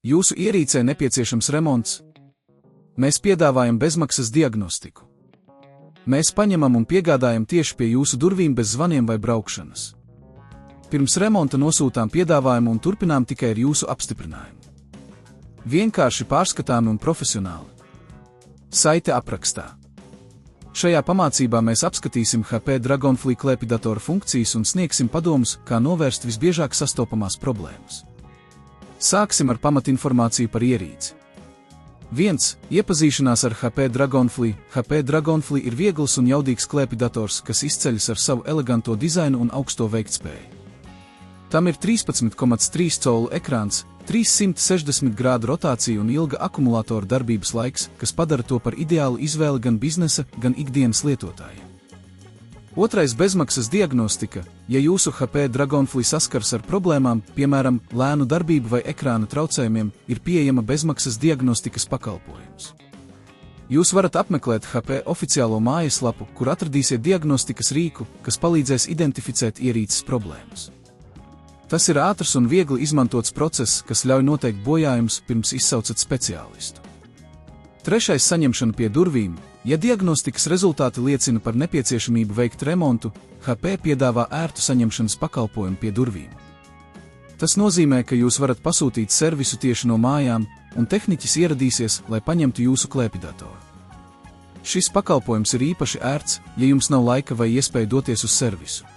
Jūsu ierīcē nepieciešams remonts? Mēs piedāvājam bezmaksas diagnostiku. Mēs paņemam un piegādājam tieši pie jūsu durvīm bez zvaniem vai braukšanas. Pirms remonta nosūtām piedāvājumu un turpinām tikai ar jūsu apstiprinājumu. Vienkārši pārskatāmi un profesionāli. Saite aprakstā. Šajā pamācībā mēs apskatīsim HP Dragonfly klēpjdatoru funkcijas un sniegsim padomus, kā novērst visbiežāk sastopamās problēmas. Sāksim ar pamatinformāciju par ierīci. 1. Iepazīšanās ar HP Dragonfly. HP Dragonfly ir viegls un jaudīgs klēpjdators, kas izceļas ar savu eleganto dizainu un augsto veiktspēju. Tam ir 13,3 colu ekrāns, 360 grādu rotācija un ilga akumulātora darbības laiks, kas padara to par ideālu izvēli gan biznesa, gan ikdienas lietotājiem. 2. Bezmaksas diagnostika. Ja jūsu HP Dragonfly saskars ar problēmām, piemēram, lēnu darbību vai ekrāna traucējumiem, ir pieejama bezmaksas diagnostikas pakalpojums. Jūs varat apmeklēt HP oficiālo mājaslapu, kur atradīsiet diagnostikas rīku, kas palīdzēs identificēt ierīces problēmas. Tas ir ātrs un viegli izmantots process, kas ļauj noteikt bojājumus, pirms izsaucat speciālistu. 3. Saņemšana pie durvīm. Ja diagnostikas rezultāti liecina par nepieciešamību veikt remontu, HP piedāvā ērtu saņemšanas pakalpojumu pie durvīm. Tas nozīmē, ka jūs varat pasūtīt servisu tieši no mājām, un tehniķis ieradīsies, lai paņemtu jūsu klēpjdatoru. Šis pakalpojums ir īpaši ērts, ja jums nav laika vai iespēja doties uz servisu.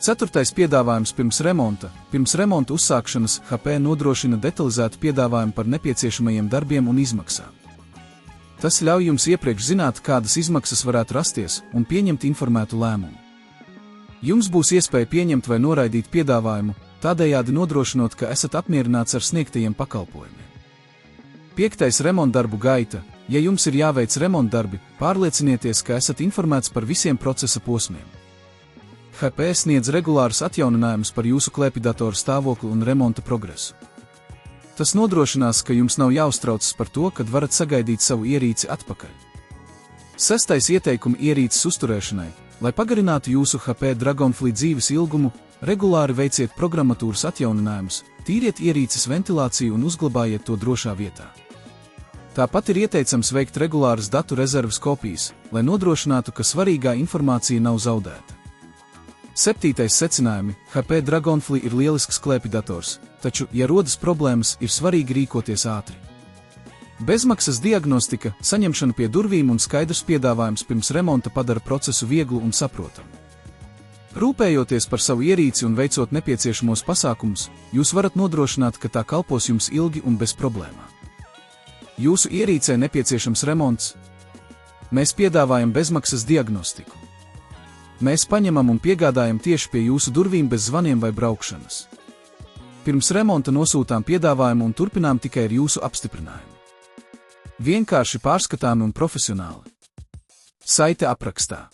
4. Piedāvājums pirms remonta. Pirms remonta uzsākšanas HP nodrošina detalizētu piedāvājumu par nepieciešamajiem darbiem un izmaksām. Tas ļauj jums iepriekš zināt, kādas izmaksas varētu rasties, un pieņemt informētu lēmumu. Jums būs iespēja pieņemt vai noraidīt piedāvājumu, tādējādi nodrošinot, ka esat apmierināts ar sniegtajiem pakalpojumiem. 5. Remontdarbu gaita. Ja jums ir jāveic remontdarbi, pārliecinieties, ka esat informēts par visiem procesa posmiem. HP sniedz regulārus atjauninājumus par jūsu klēpjdatoru stāvokli un remonta progresu. Tas nodrošinās, ka jums nav jāuztraucas par to, kad varat sagaidīt savu ierīci atpakaļ. 6. Ieteikumi ierīces uzturēšanai. Lai pagarinātu jūsu HP Dragonfly dzīves ilgumu, regulāri veiciet programmatūras atjauninājumus, tīriet ierīces ventilāciju un uzglabājiet to drošā vietā. Tāpat ir ieteicams veikt regulāras datu rezerves kopijas, lai nodrošinātu, ka svarīgā informācija nav zaudēta. 7. Secinājumi. HP Dragonfly ir lielisks klēpjdators, taču, ja rodas problēmas, ir svarīgi rīkoties ātri. Bezmaksas diagnostika, saņemšana pie durvīm un skaidrs piedāvājums pirms remonta padara procesu vieglu un saprotamu. Rūpējoties par savu ierīci un veicot nepieciešamos pasākumus, jūs varat nodrošināt, ka tā kalpos jums ilgi un bez problēmām. Jūsu ierīcē nepieciešams remonts? Mēs piedāvājam bezmaksas diagnostiku. Mēs paņemam un piegādājam tieši pie jūsu durvīm bez zvaniem vai braukšanas. Pirms remonta nosūtām piedāvājumu un turpinām tikai ar jūsu apstiprinājumu. Vienkārši pārskatāmi un profesionāli. Saite aprakstā.